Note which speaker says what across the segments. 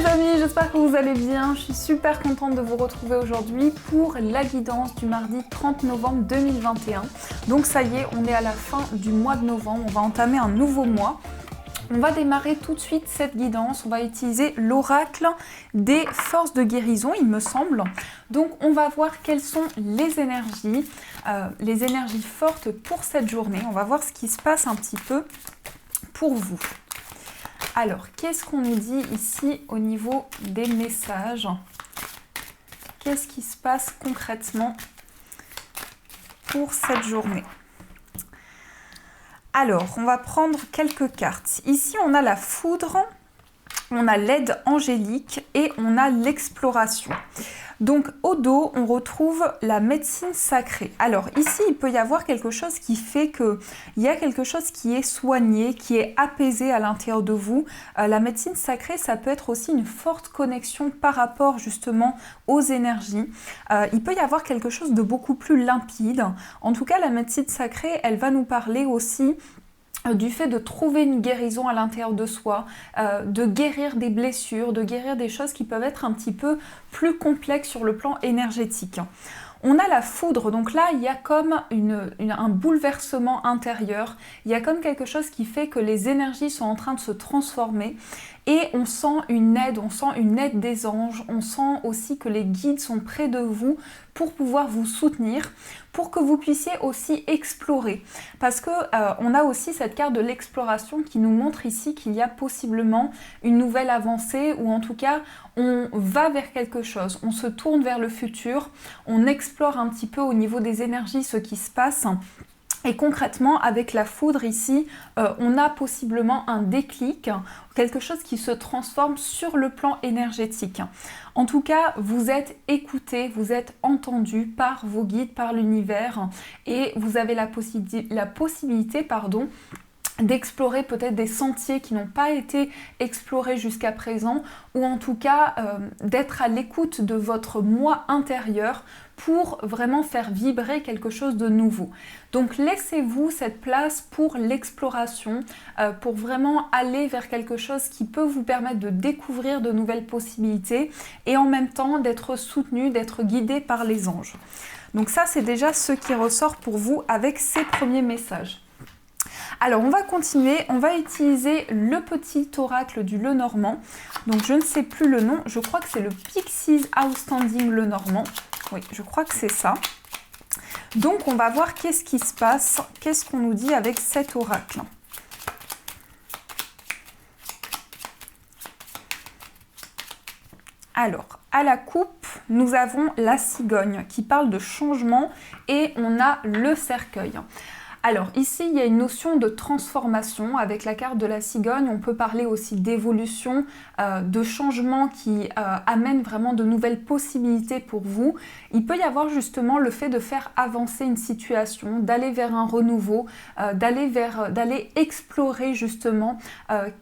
Speaker 1: les amis, j'espère que vous allez bien. Je suis super contente de vous retrouver aujourd'hui pour la guidance du mardi 30 novembre 2021. Donc ça y est, on est à la fin du mois de novembre, on va entamer un nouveau mois. On va démarrer tout de suite cette guidance, on va utiliser l'oracle des forces de guérison, il me semble. Donc on va voir quelles sont les énergies fortes pour cette journée. On va voir ce qui se passe un petit peu pour vous. Alors, qu'est-ce qu'on nous dit ici au niveau des messages? Qu'est-ce qui se passe concrètement pour cette journée? Alors, on va prendre quelques cartes. Ici, on a la foudre, on a l'aide angélique et on a l'exploration. Donc, au dos, on retrouve la médecine sacrée. Alors, ici, il peut y avoir quelque chose qui fait qu'il y a quelque chose qui est soigné, qui est apaisé à l'intérieur de vous. La médecine sacrée, ça peut être aussi une forte connexion par rapport justement aux énergies. Il peut y avoir quelque chose de beaucoup plus limpide. En tout cas, la médecine sacrée, elle va nous parler aussi du fait de trouver une guérison à l'intérieur de soi, de guérir des blessures, de guérir des choses qui peuvent être un petit peu plus complexes sur le plan énergétique. On a la foudre, donc là il y a comme un bouleversement intérieur, il y a comme quelque chose qui fait que les énergies sont en train de se transformer et on sent une aide des anges, on sent aussi que les guides sont près de vous pour pouvoir vous soutenir, pour que vous puissiez aussi explorer. Parce que on a aussi cette carte de l'exploration qui nous montre ici qu'il y a possiblement une nouvelle avancée ou en tout cas on va vers quelque chose, on se tourne vers le futur, on explore un petit peu au niveau des énergies ce qui se passe. Et concrètement, avec la foudre ici, on a possiblement un déclic, quelque chose qui se transforme sur le plan énergétique. En tout cas, vous êtes écouté, vous êtes entendu par vos guides, par l'univers, et vous avez la possibilité, d'explorer peut-être des sentiers qui n'ont pas été explorés jusqu'à présent ou en tout cas d'être à l'écoute de votre moi intérieur pour vraiment faire vibrer quelque chose de nouveau. Donc laissez-vous cette place pour l'exploration, pour vraiment aller vers quelque chose qui peut vous permettre de découvrir de nouvelles possibilités et en même temps d'être soutenu, d'être guidé par les anges. Donc ça c'est déjà ce qui ressort pour vous avec ces premiers messages. Alors on va continuer, on va utiliser le petit oracle du Lenormand. Donc je ne sais plus le nom, je crois que c'est le Pixies Outstanding Lenormand. Oui, je crois que c'est ça. Donc on va voir qu'est-ce qui se passe, qu'est-ce qu'on nous dit avec cet oracle. Alors, à la coupe, nous avons la cigogne qui parle de changement et on a le cercueil. Alors ici, il y a une notion de transformation avec la carte de la cigogne. On peut parler aussi d'évolution, de changement qui amène vraiment de nouvelles possibilités pour vous. Il peut y avoir justement le fait de faire avancer une situation, d'aller vers un renouveau, d'aller explorer justement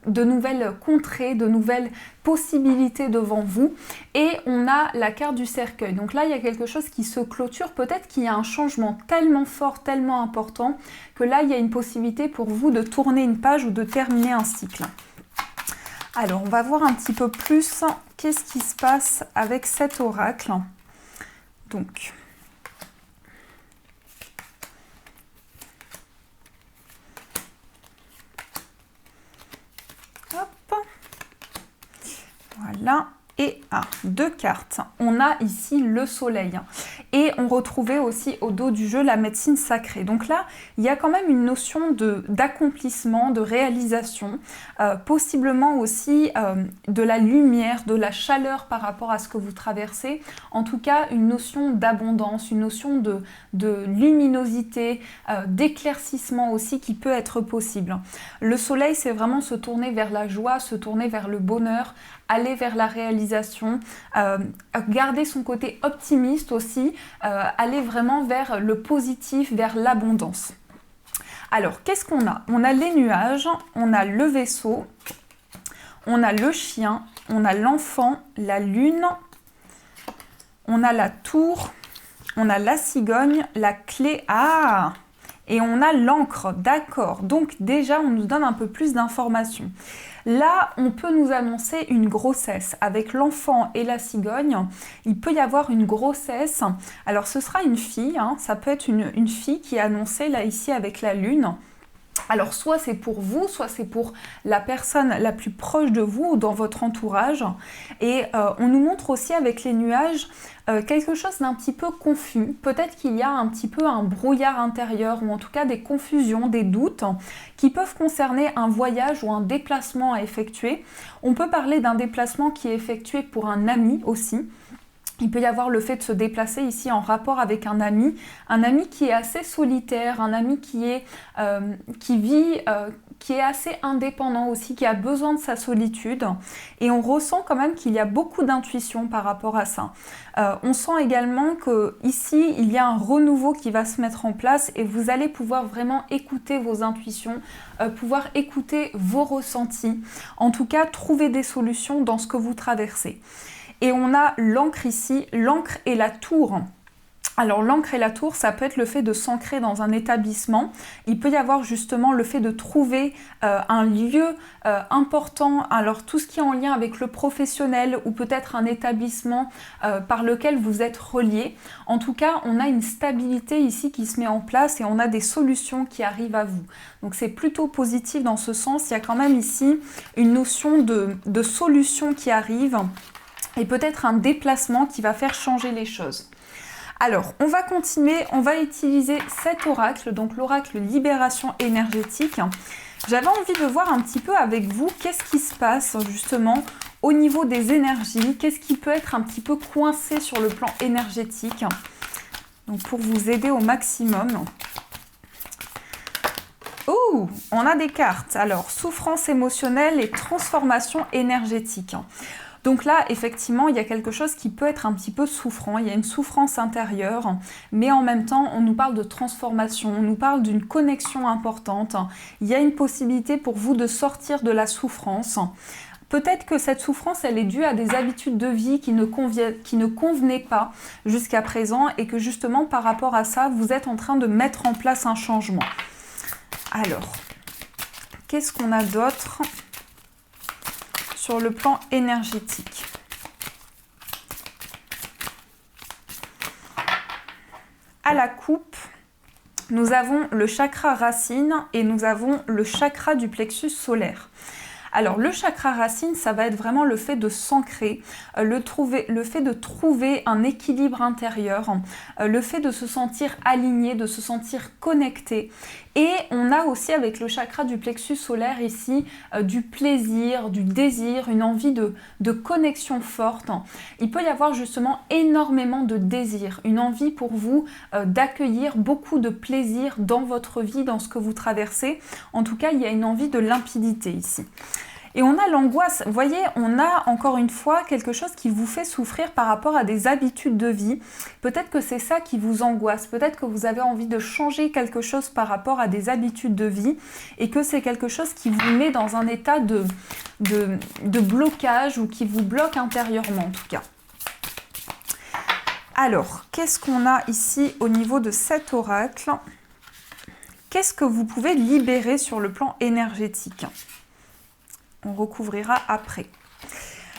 Speaker 1: de nouvelles contrées, de nouvelles possibilités devant vous. Et on a la carte du cercueil. Donc là, il y a quelque chose qui se clôture. Peut-être qu'il y a un changement tellement fort, tellement important que là, il y a une possibilité pour vous de tourner une page ou de terminer un cycle. Alors, on va voir un petit peu plus qu'est-ce qui se passe avec cet oracle. Donc, hop, voilà. Et deux cartes. On a ici le soleil. Et on retrouvait aussi au dos du jeu la médecine sacrée. Donc là, il y a quand même une notion d'accomplissement, de réalisation, possiblement aussi de la lumière, de la chaleur par rapport à ce que vous traversez. En tout cas, une notion d'abondance, une notion de luminosité, d'éclaircissement aussi qui peut être possible. Le soleil, c'est vraiment se tourner vers la joie, se tourner vers le bonheur, aller vers la réalisation, garder son côté optimiste aussi, aller vraiment vers le positif, vers l'abondance. Alors, qu'est-ce qu'on a? On a les nuages, on a le vaisseau, on a le chien, on a l'enfant, la lune, on a la tour, on a la cigogne, la clé, et on a l'encre, d'accord. Donc déjà, on nous donne un peu plus d'informations. Là, on peut nous annoncer une grossesse. Avec l'enfant et la cigogne, il peut y avoir une grossesse. Alors, ce sera une fille, hein, ça peut être une fille qui est annoncée là ici avec la lune. Alors soit c'est pour vous, soit c'est pour la personne la plus proche de vous ou dans votre entourage. Et on nous montre aussi avec les nuages quelque chose d'un petit peu confus. Peut-être qu'il y a un petit peu un brouillard intérieur ou en tout cas des confusions, des doutes qui peuvent concerner un voyage ou un déplacement à effectuer. On peut parler d'un déplacement qui est effectué pour un ami aussi. Il peut y avoir le fait de se déplacer ici en rapport avec un ami qui est assez solitaire, un ami qui est assez indépendant aussi, qui a besoin de sa solitude. Et on ressent quand même qu'il y a beaucoup d'intuition par rapport à ça. On sent également qu'ici, il y a un renouveau qui va se mettre en place et vous allez pouvoir vraiment écouter vos intuitions, pouvoir écouter vos ressentis. En tout cas, trouver des solutions dans ce que vous traversez. Et on a l'encre ici, l'encre et la tour. Alors l'encre et la tour, ça peut être le fait de s'ancrer dans un établissement. Il peut y avoir justement le fait de trouver un lieu important. Alors tout ce qui est en lien avec le professionnel ou peut-être un établissement par lequel vous êtes relié. En tout cas, on a une stabilité ici qui se met en place et on a des solutions qui arrivent à vous. Donc c'est plutôt positif dans ce sens. Il y a quand même ici une notion de solution qui arrive. Et peut-être un déplacement qui va faire changer les choses. Alors, on va continuer, on va utiliser cet oracle, donc l'oracle Libération énergétique. J'avais envie de voir un petit peu avec vous qu'est-ce qui se passe justement au niveau des énergies, qu'est-ce qui peut être un petit peu coincé sur le plan énergétique. Donc pour vous aider au maximum. Oh, on a des cartes. Alors, souffrance émotionnelle et transformation énergétique. Donc là, effectivement, il y a quelque chose qui peut être un petit peu souffrant, il y a une souffrance intérieure, mais en même temps, on nous parle de transformation, on nous parle d'une connexion importante. Il y a une possibilité pour vous de sortir de la souffrance. Peut-être que cette souffrance, elle est due à des habitudes de vie qui ne convenaient pas jusqu'à présent et que justement, par rapport à ça, vous êtes en train de mettre en place un changement. Alors, qu'est-ce qu'on a d'autre ? Sur le plan énergétique. À la coupe, nous avons le chakra racine et nous avons le chakra du plexus solaire. Alors le chakra racine, ça va être vraiment le fait de s'ancrer, le fait de trouver un équilibre intérieur, le fait de se sentir aligné, de se sentir connecté. Et on a aussi avec le chakra du plexus solaire ici du plaisir, du désir, une envie de connexion forte. Il peut y avoir justement énormément de désir, une envie pour vous d'accueillir beaucoup de plaisir dans votre vie, dans ce que vous traversez. En tout cas, il y a une envie de limpidité ici. Et on a l'angoisse, vous voyez, on a encore une fois quelque chose qui vous fait souffrir par rapport à des habitudes de vie. Peut-être que c'est ça qui vous angoisse, peut-être que vous avez envie de changer quelque chose par rapport à des habitudes de vie et que c'est quelque chose qui vous met dans un état de blocage ou qui vous bloque intérieurement en tout cas. Alors, qu'est-ce qu'on a ici au niveau de cet oracle ? Qu'est-ce que vous pouvez libérer sur le plan énergétique ? On recouvrira après.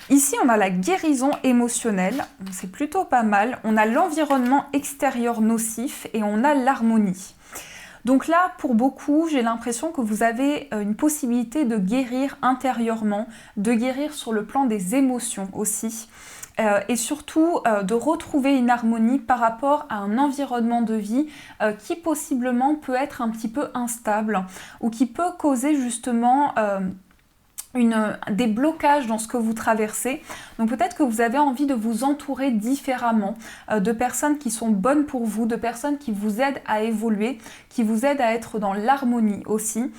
Speaker 1: Ici, on a la guérison émotionnelle, c'est plutôt pas mal. On a l'environnement extérieur nocif et on a l'harmonie. Donc là, pour beaucoup, j'ai l'impression que vous avez une possibilité de guérir intérieurement, de guérir sur le plan des émotions aussi. Et surtout de retrouver une harmonie par rapport à un environnement de vie qui possiblement peut être un petit peu instable ou qui peut causer justement des blocages dans ce que vous traversez. Donc peut-être que vous avez envie de vous entourer différemment de personnes qui sont bonnes pour vous, de personnes qui vous aident à évoluer, qui vous aident à être dans l'harmonie aussi.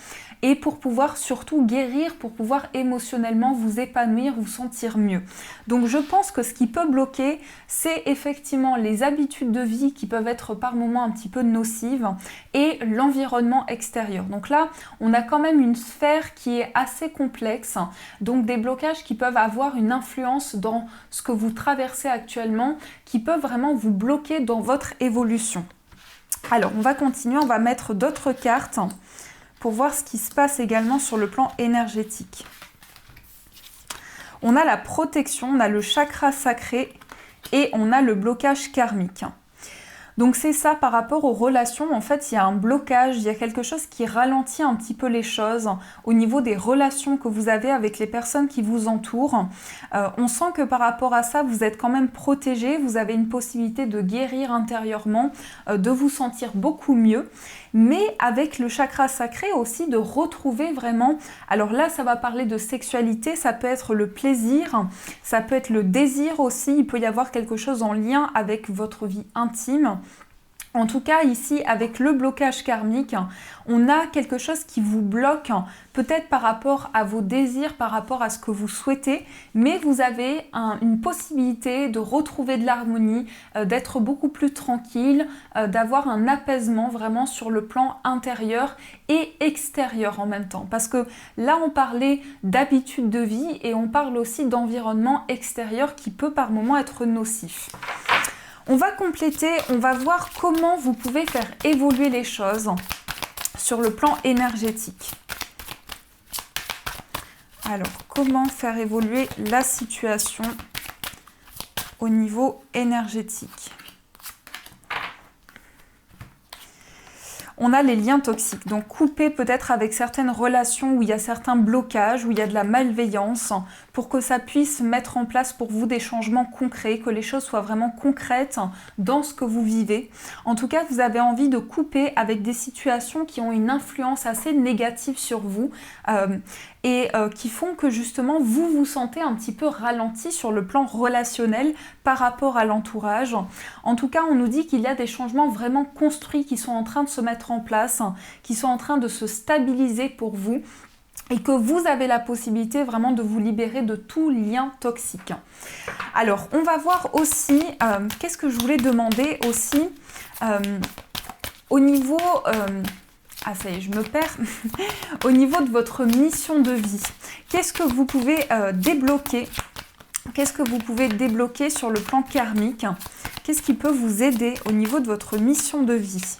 Speaker 1: Et pour pouvoir surtout guérir, pour pouvoir émotionnellement vous épanouir, vous sentir mieux. Donc je pense que ce qui peut bloquer, c'est effectivement les habitudes de vie qui peuvent être par moments un petit peu nocives et l'environnement extérieur. Donc là, on a quand même une sphère qui est assez complexe, donc des blocages qui peuvent avoir une influence dans ce que vous traversez actuellement, qui peuvent vraiment vous bloquer dans votre évolution. Alors, on va continuer, on va mettre d'autres cartes pour voir ce qui se passe également sur le plan énergétique. On a la protection, on a le chakra sacré et on a le blocage karmique. Donc c'est ça par rapport aux relations, en fait il y a un blocage, il y a quelque chose qui ralentit un petit peu les choses au niveau des relations que vous avez avec les personnes qui vous entourent. On sent que par rapport à ça, vous êtes quand même protégé, vous avez une possibilité de guérir intérieurement, de vous sentir beaucoup mieux. Mais avec le chakra sacré aussi de retrouver vraiment, alors là ça va parler de sexualité, ça peut être le plaisir, ça peut être le désir aussi, il peut y avoir quelque chose en lien avec votre vie intime. En tout cas, ici, avec le blocage karmique, on a quelque chose qui vous bloque, peut-être par rapport à vos désirs, par rapport à ce que vous souhaitez, mais vous avez une possibilité de retrouver de l'harmonie, d'être beaucoup plus tranquille, d'avoir un apaisement vraiment sur le plan intérieur et extérieur en même temps. Parce que là, on parlait d'habitude de vie et on parle aussi d'environnement extérieur qui peut par moments être nocif. On va compléter, on va voir comment vous pouvez faire évoluer les choses sur le plan énergétique. Alors, comment faire évoluer la situation au niveau énergétique ? On a les liens toxiques, donc couper peut-être avec certaines relations où il y a certains blocages, où il y a de la malveillance, pour que ça puisse mettre en place pour vous des changements concrets, que les choses soient vraiment concrètes dans ce que vous vivez. En tout cas, vous avez envie de couper avec des situations qui ont une influence assez négative sur vous et qui font que justement vous vous sentez un petit peu ralenti sur le plan relationnel par rapport à l'entourage. En tout cas, on nous dit qu'il y a des changements vraiment construits qui sont en train de se mettre en place, qui sont en train de se stabiliser pour vous et que vous avez la possibilité vraiment de vous libérer de tout lien toxique. Alors, on va voir aussi, qu'est-ce que je voulais demander aussi au niveau... ah ça y est, je me perds. Au niveau de votre mission de vie, qu'est-ce que vous pouvez débloquer ? Qu'est-ce que vous pouvez débloquer sur le plan karmique ? Qu'est-ce qui peut vous aider au niveau de votre mission de vie ?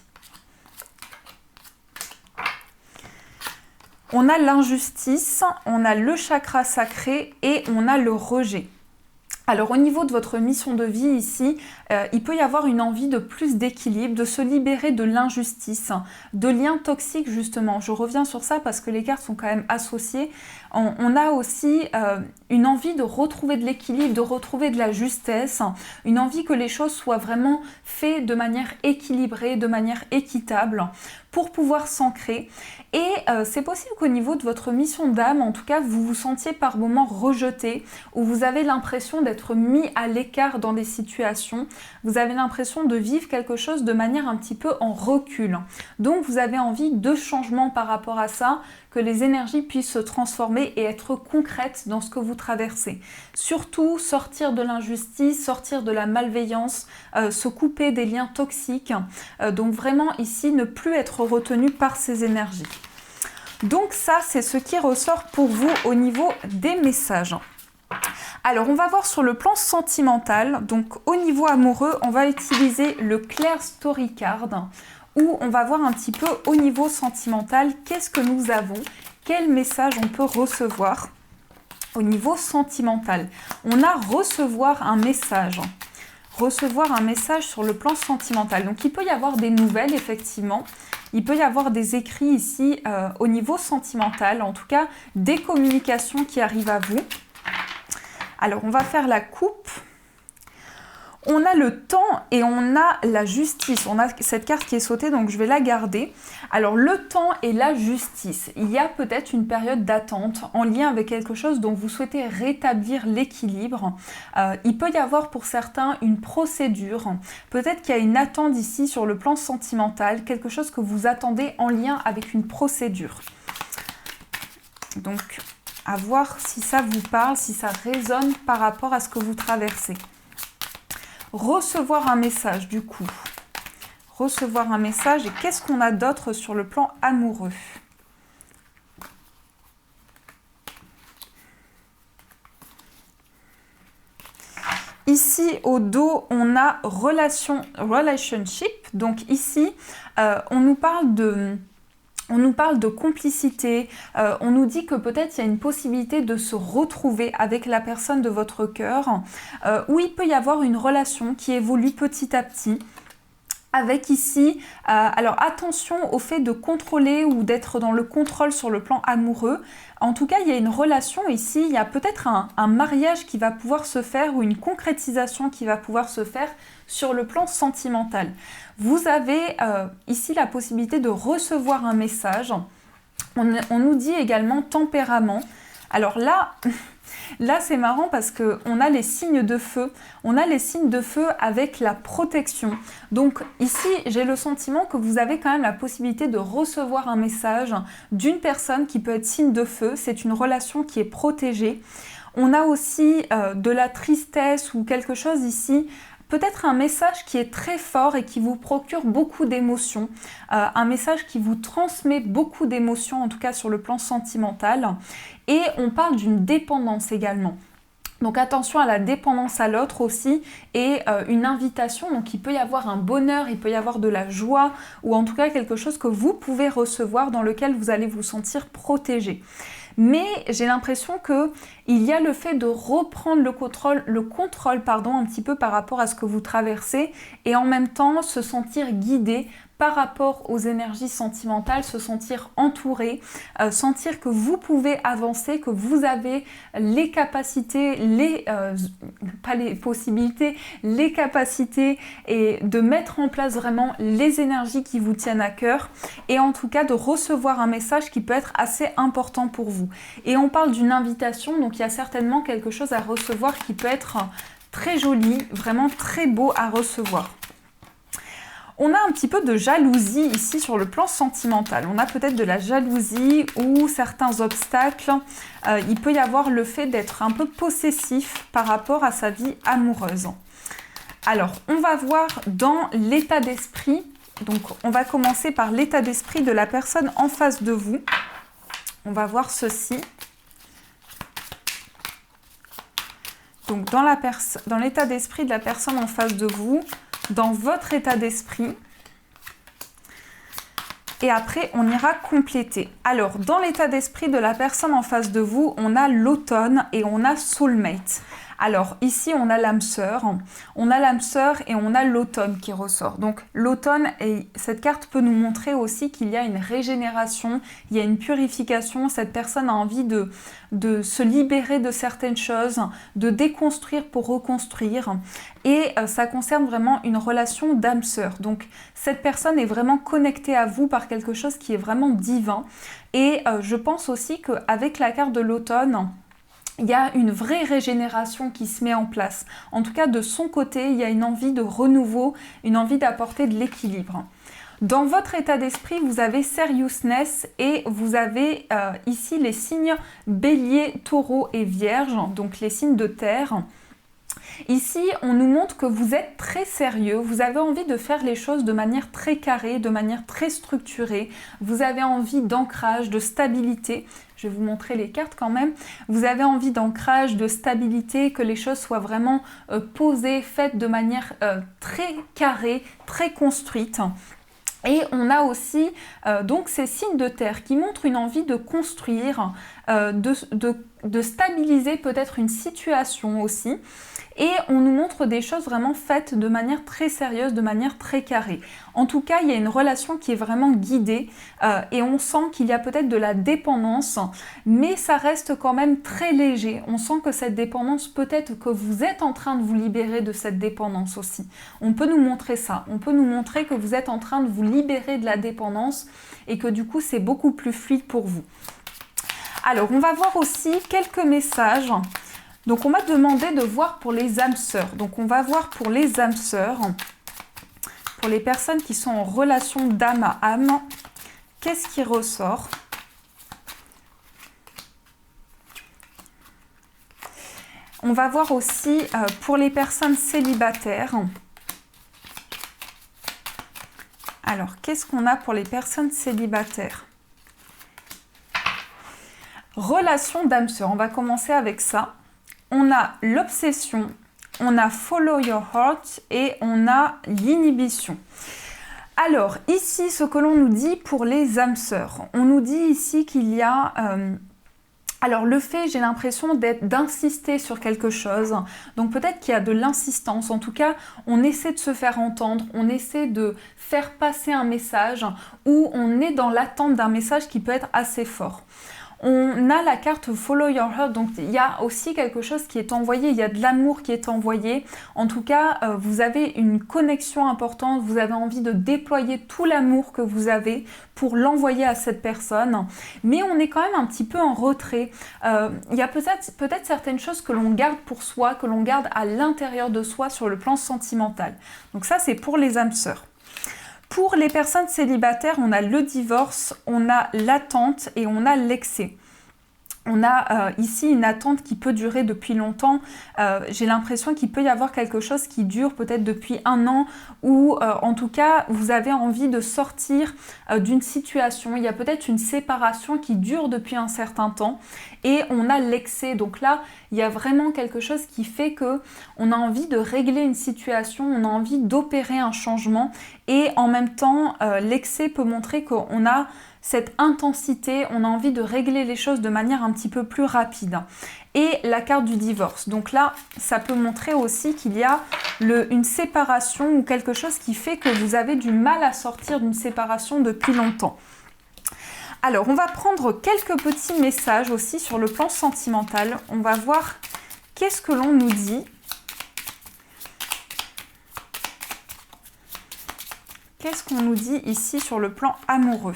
Speaker 1: On a l'injustice, on a le chakra sacré et on a le rejet. Alors au niveau de votre mission de vie ici, il peut y avoir une envie de plus d'équilibre, de se libérer de l'injustice, de liens toxiques justement. Je reviens sur ça parce que les cartes sont quand même associées. On a aussi une envie de retrouver de l'équilibre, de retrouver de la justesse, une envie que les choses soient vraiment faites de manière équilibrée, de manière équitable pour pouvoir s'ancrer. Et c'est possible qu'au niveau de votre mission d'âme, en tout cas, vous vous sentiez par moments rejeté, ou vous avez l'impression d'être mis à l'écart dans des situations, vous avez l'impression de vivre quelque chose de manière un petit peu en recul. Donc vous avez envie de changement par rapport à ça, que les énergies puissent se transformer et être concrètes dans ce que vous traversez. Surtout, sortir de l'injustice, sortir de la malveillance, se couper des liens toxiques. Donc vraiment ici, ne plus être retenu par ces énergies. Donc ça, c'est ce qui ressort pour vous au niveau des messages. Alors, on va voir sur le plan sentimental. Donc, au niveau amoureux, on va utiliser le Clair Story Card où on va voir un petit peu au niveau sentimental, qu'est-ce que nous avons, quel message on peut recevoir au niveau sentimental. On a recevoir un message sur le plan sentimental. Donc il peut y avoir des nouvelles effectivement, il peut y avoir des écrits ici au niveau sentimental, en tout cas des communications qui arrivent à vous. Alors on va faire la coupe. On a le temps et on a la justice. On a cette carte qui est sautée, donc je vais la garder. Alors, le temps et la justice. Il y a peut-être une période d'attente en lien avec quelque chose dont vous souhaitez rétablir l'équilibre. Il peut y avoir pour certains une procédure. Peut-être qu'il y a une attente ici sur le plan sentimental, quelque chose que vous attendez en lien avec une procédure. Donc, à voir si ça vous parle, si ça résonne par rapport à ce que vous traversez. Recevoir un message du coup. Recevoir un message et qu'est-ce qu'on a d'autre sur le plan amoureux? Ici au dos on a relationship, donc ici on nous parle de... On nous parle de complicité, on nous dit que peut-être il y a une possibilité de se retrouver avec la personne de votre cœur, où il peut y avoir une relation qui évolue petit à petit. Avec ici, alors attention au fait de contrôler ou d'être dans le contrôle sur le plan amoureux. En tout cas, il y a une relation ici, il y a peut-être un mariage qui va pouvoir se faire ou une concrétisation qui va pouvoir se faire sur le plan sentimental. Vous avez ici la possibilité de recevoir un message. On nous dit également tempérament. Alors là... Là, c'est marrant parce qu'on a les signes de feu. On a les signes de feu avec la protection. Donc ici, j'ai le sentiment que vous avez quand même la possibilité de recevoir un message d'une personne qui peut être signe de feu. C'est une relation qui est protégée. On a aussi de la tristesse ou quelque chose ici. Peut-être un message qui est très fort et qui vous procure beaucoup d'émotions, un message qui vous transmet beaucoup d'émotions, en tout cas sur le plan sentimental. Et on parle d'une dépendance également. Donc attention à la dépendance à l'autre aussi et une invitation, donc il peut y avoir un bonheur, il peut y avoir de la joie ou en tout cas quelque chose que vous pouvez recevoir dans lequel vous allez vous sentir protégé. Mais j'ai l'impression qu'il y a le fait de reprendre le contrôle un petit peu par rapport à ce que vous traversez et en même temps se sentir guidé par rapport aux énergies sentimentales, se sentir entouré, sentir que vous pouvez avancer, que vous avez les capacités, pas les possibilités, les capacités et de mettre en place vraiment les énergies qui vous tiennent à cœur et en tout cas de recevoir un message qui peut être assez important pour vous. Et on parle d'une invitation, donc il y a certainement quelque chose à recevoir qui peut être très joli, vraiment très beau à recevoir. On a un petit peu de jalousie ici sur le plan sentimental. On a peut-être de la jalousie ou certains obstacles. Il peut y avoir le fait d'être un peu possessif par rapport à sa vie amoureuse. Alors, on va voir dans l'état d'esprit. Donc, on va commencer par l'état d'esprit de la personne en face de vous. On va voir ceci. Donc, dans l'état d'esprit de la personne en face de vous, dans votre état d'esprit. Et après, on ira compléter. Alors, dans l'état d'esprit de la personne en face de vous, on a l'automne et on a soulmate. Alors, ici, on a l'âme sœur et on a l'automne qui ressort. Donc, l'automne, et cette carte peut nous montrer aussi qu'il y a une régénération, il y a une purification. Cette personne a envie de se libérer de certaines choses, de déconstruire pour reconstruire. Et ça concerne vraiment une relation d'âme sœur. Donc, cette personne est vraiment connectée à vous par quelque chose qui est vraiment divin. Et je pense aussi qu'avec la carte de l'automne, il y a une vraie régénération qui se met en place. En tout cas, de son côté, il y a une envie de renouveau, une envie d'apporter de l'équilibre. Dans votre état d'esprit, vous avez seriousness et vous avez ici les signes bélier, taureau et vierge, donc les signes de terre. Ici, on nous montre que vous êtes très sérieux, vous avez envie de faire les choses de manière très carrée, de manière très structurée, vous avez envie d'ancrage, de stabilité. Je vais vous montrer les cartes quand même. Vous avez envie d'ancrage, de stabilité, que les choses soient vraiment posées, faites de manière très carrée, très construite. Et on a aussi donc ces signes de terre qui montrent une envie de construire, de stabiliser peut-être une situation aussi. Et on nous montre des choses vraiment faites de manière très sérieuse, de manière très carrée. En tout cas, il y a une relation qui est vraiment guidée et on sent qu'il y a peut-être de la dépendance, mais ça reste quand même très léger. On sent que cette dépendance, peut-être que vous êtes en train de vous libérer de cette dépendance aussi. On peut nous montrer ça. On peut nous montrer que vous êtes en train de vous libérer de la dépendance et que du coup, c'est beaucoup plus fluide pour vous. Alors, on va voir aussi quelques messages. Donc, on m'a demandé de voir pour les âmes sœurs. Donc, on va voir pour les âmes sœurs, pour les personnes qui sont en relation d'âme à âme, qu'est-ce qui ressort? On va voir aussi pour les personnes célibataires. Alors, qu'est-ce qu'on a pour les personnes célibataires? Relation d'âme sœur, on va commencer avec ça. On a l'obsession, on a follow your heart et on a l'inhibition. Alors, ici, ce que l'on nous dit pour les âmes sœurs. On nous dit ici qu'il y a... alors le fait, j'ai l'impression d'insister sur quelque chose, donc peut-être qu'il y a de l'insistance, en tout cas on essaie de se faire entendre, on essaie de faire passer un message ou on est dans l'attente d'un message qui peut être assez fort. On a la carte Follow Your Heart, donc il y a aussi quelque chose qui est envoyé, il y a de l'amour qui est envoyé. En tout cas, vous avez une connexion importante, vous avez envie de déployer tout l'amour que vous avez pour l'envoyer à cette personne. Mais on est quand même un petit peu en retrait. Il y a peut-être certaines choses que l'on garde pour soi, que l'on garde à l'intérieur de soi sur le plan sentimental. Donc ça, c'est pour les âmes sœurs. Pour les personnes célibataires, on a le divorce, on a l'attente et on a l'excès. On a ici une attente qui peut durer depuis longtemps. J'ai l'impression qu'il peut y avoir quelque chose qui dure peut-être depuis 1 an ou en tout cas vous avez envie de sortir d'une situation. Il y a peut-être une séparation qui dure depuis un certain temps et on a l'excès. Donc là, il y a vraiment quelque chose qui fait que on a envie de régler une situation, on a envie d'opérer un changement et en même temps, l'excès peut montrer qu'on a cette intensité, on a envie de régler les choses de manière un petit peu plus rapide. Et la carte du divorce. Donc là, ça peut montrer aussi qu'il y a une séparation ou quelque chose qui fait que vous avez du mal à sortir d'une séparation depuis longtemps. Alors, on va prendre quelques petits messages aussi sur le plan sentimental. On va voir qu'est-ce que l'on nous dit. Qu'est-ce qu'on nous dit ici sur le plan amoureux ?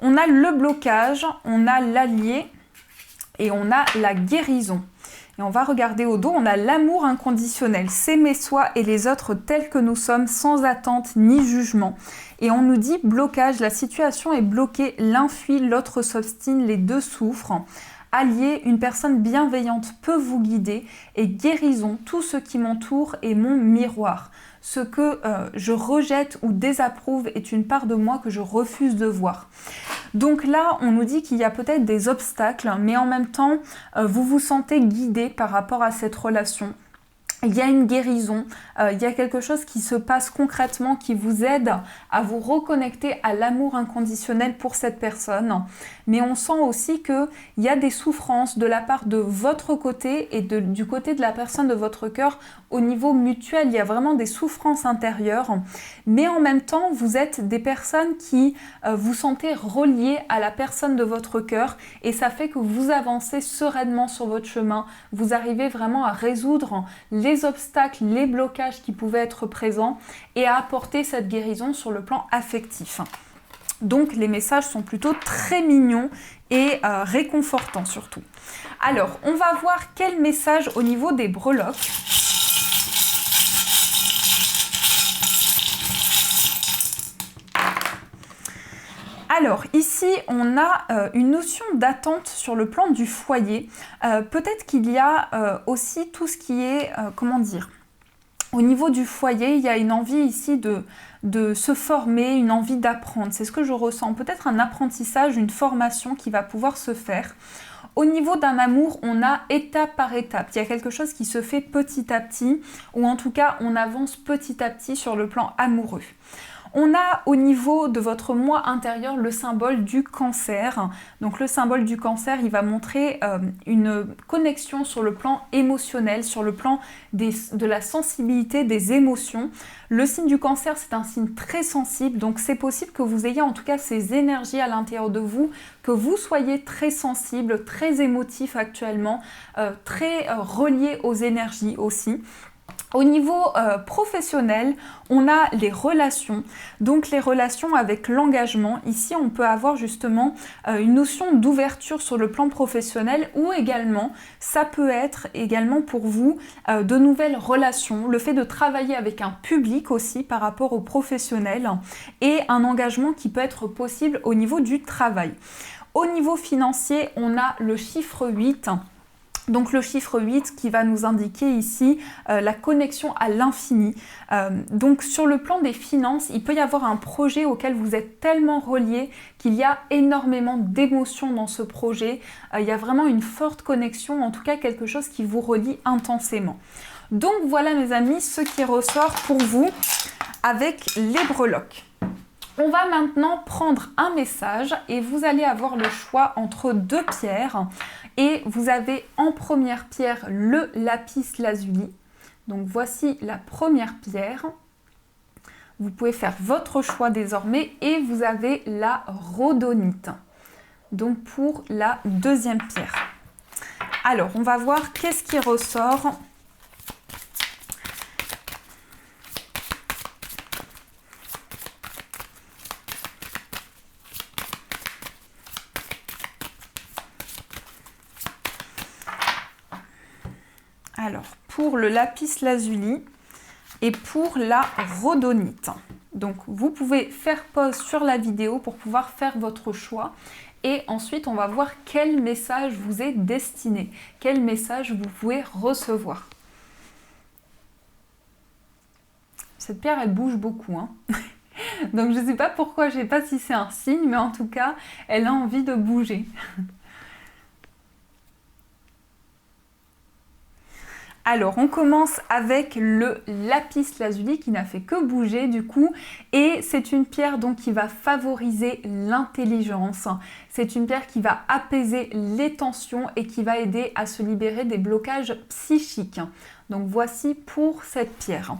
Speaker 1: On a le blocage, on a l'allié et on a la guérison. Et on va regarder au dos, on a l'amour inconditionnel, s'aimer soi et les autres tels que nous sommes, sans attente ni jugement. Et on nous dit blocage, la situation est bloquée, l'un fuit, l'autre s'obstine, les deux souffrent. Allié, une personne bienveillante peut vous guider et guérison, tout ce qui m'entoure est mon miroir. Ce que je rejette ou désapprouve est une part de moi que je refuse de voir. Donc là, on nous dit qu'il y a peut-être des obstacles, mais en même temps, vous vous sentez guidé par rapport à cette relation. Il y a une guérison, il y a quelque chose qui se passe concrètement qui vous aide à vous reconnecter à l'amour inconditionnel pour cette personne. Mais on sent aussi qu'il y a des souffrances de la part de votre côté et du côté de la personne de votre cœur au niveau mutuel. Il y a vraiment des souffrances intérieures. Mais en même temps, vous êtes des personnes qui vous sentez reliées à la personne de votre cœur et ça fait que vous avancez sereinement sur votre chemin. Vous arrivez vraiment à résoudre les obstacles, les blocages qui pouvaient être présents et à apporter cette guérison sur le plan affectif. Donc les messages sont plutôt très mignons et réconfortants surtout. Alors, on va voir quel message au niveau des breloques. Alors ici, on a une notion d'attente sur le plan du foyer. Peut-être qu'il y a aussi tout ce qui est, comment dire, au niveau du foyer, il y a une envie ici de se former, une envie d'apprendre. C'est ce que je ressens. Peut-être un apprentissage, une formation qui va pouvoir se faire. Au niveau d'un amour, on a étape par étape. Il y a quelque chose qui se fait petit à petit, ou en tout cas, on avance petit à petit sur le plan amoureux. On a au niveau de votre moi intérieur le symbole du cancer. Donc le symbole du cancer, il va montrer une connexion sur le plan émotionnel, sur le plan de la sensibilité des émotions. Le signe du cancer, c'est un signe très sensible, donc c'est possible que vous ayez en tout cas ces énergies à l'intérieur de vous, que vous soyez très sensible, très émotif actuellement, très relié aux énergies aussi. Au niveau professionnel, on a les relations, donc les relations avec l'engagement. Ici, on peut avoir justement une notion d'ouverture sur le plan professionnel ou également, ça peut être également pour vous de nouvelles relations, le fait de travailler avec un public aussi par rapport aux professionnels et un engagement qui peut être possible au niveau du travail. Au niveau financier, on a le chiffre 8. Donc le chiffre 8 qui va nous indiquer ici la connexion à l'infini. Donc sur le plan des finances, il peut y avoir un projet auquel vous êtes tellement relié qu'il y a énormément d'émotions dans ce projet. Il y a vraiment une forte connexion, en tout cas quelque chose qui vous relie intensément. Donc voilà mes amis, ce qui ressort pour vous. avec les breloques. On va maintenant prendre un message et vous allez avoir le choix entre deux pierres. Et vous avez en première pierre le lapis lazuli. Donc voici la première pierre. Vous pouvez faire votre choix désormais et vous avez la rhodonite. Donc pour la deuxième pierre. Alors on va voir qu'est-ce qui ressort. Alors, pour le lapis lazuli et pour la rhodonite. Donc, vous pouvez faire pause sur la vidéo pour pouvoir faire votre choix. Et ensuite, on va voir quel message vous est destiné, quel message vous pouvez recevoir. Cette pierre, elle bouge beaucoup, hein. Donc, je ne sais pas pourquoi, je ne sais pas si c'est un signe, mais en tout cas, elle a envie de bouger. Alors, on commence avec le lapis lazuli qui n'a fait que bouger du coup. Et c'est une pierre donc qui va favoriser l'intelligence. C'est une pierre qui va apaiser les tensions et qui va aider à se libérer des blocages psychiques. Donc voici pour cette pierre.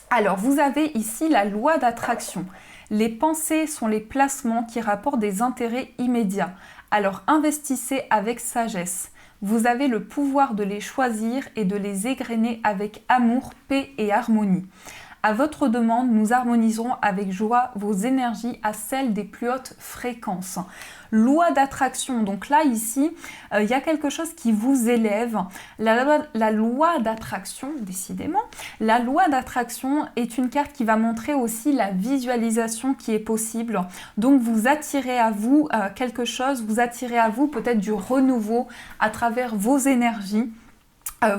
Speaker 1: Alors, vous avez ici la loi d'attraction. Les pensées sont les placements qui rapportent des intérêts immédiats. Alors, investissez avec sagesse. Vous avez le pouvoir de les choisir et de les égrener avec amour, paix et harmonie. À votre demande, nous harmoniserons avec joie vos énergies à celles des plus hautes fréquences. Loi d'attraction, donc là ici, il y a quelque chose qui vous élève. La loi d'attraction, décidément, la loi d'attraction est une carte qui va montrer aussi la visualisation qui est possible. Donc vous attirez à vous quelque chose, vous attirez à vous peut-être du renouveau à travers vos énergies.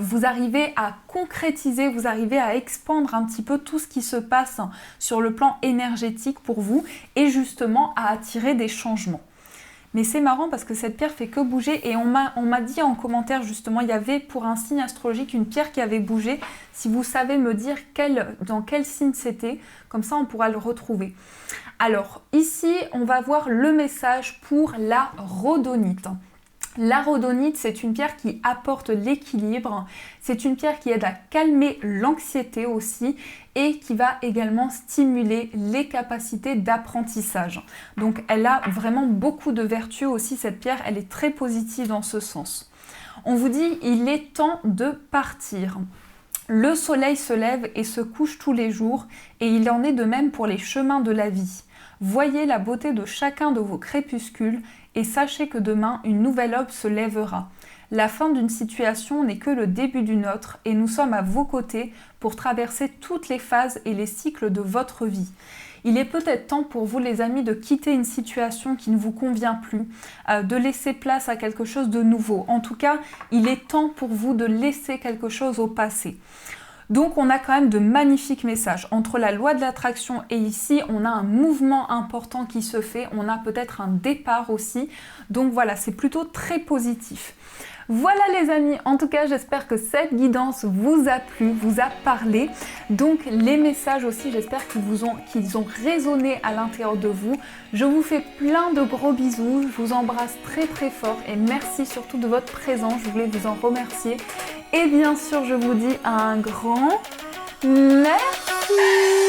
Speaker 1: Vous arrivez à concrétiser, vous arrivez à expandre un petit peu tout ce qui se passe sur le plan énergétique pour vous et justement à attirer des changements. Mais c'est marrant parce que cette pierre fait que bouger et on m'a dit en commentaire justement, il y avait pour un signe astrologique une pierre qui avait bougé. Si vous savez me dire dans quel signe c'était, comme ça on pourra le retrouver. Alors ici, on va voir le message pour la rhodonite. La rhodonite, c'est une pierre qui apporte l'équilibre, c'est une pierre qui aide à calmer l'anxiété aussi et qui va également stimuler les capacités d'apprentissage. Donc elle a vraiment beaucoup de vertus aussi cette pierre, elle est très positive dans ce sens. On vous dit, il est temps de partir. Le soleil se lève et se couche tous les jours et il en est de même pour les chemins de la vie. Voyez la beauté de chacun de vos crépuscules et sachez que demain, une nouvelle aube se lèvera. La fin d'une situation n'est que le début d'une autre et nous sommes à vos côtés pour traverser toutes les phases et les cycles de votre vie. Il est peut-être temps pour vous les amis de quitter une situation qui ne vous convient plus, de laisser place à quelque chose de nouveau. En tout cas, il est temps pour vous de laisser quelque chose au passé. Donc on a quand même de magnifiques messages. Entre la loi de l'attraction et ici, on a un mouvement important qui se fait. On a peut-être un départ aussi. Donc voilà, c'est plutôt très positif. Voilà les amis, en tout cas j'espère que cette guidance vous a plu, vous a parlé. Donc les messages aussi, j'espère qu'ils ont résonné à l'intérieur de vous. Je vous fais plein de gros bisous, je vous embrasse très très fort et merci surtout de votre présence, je voulais vous en remercier. Et bien sûr je vous dis un grand merci.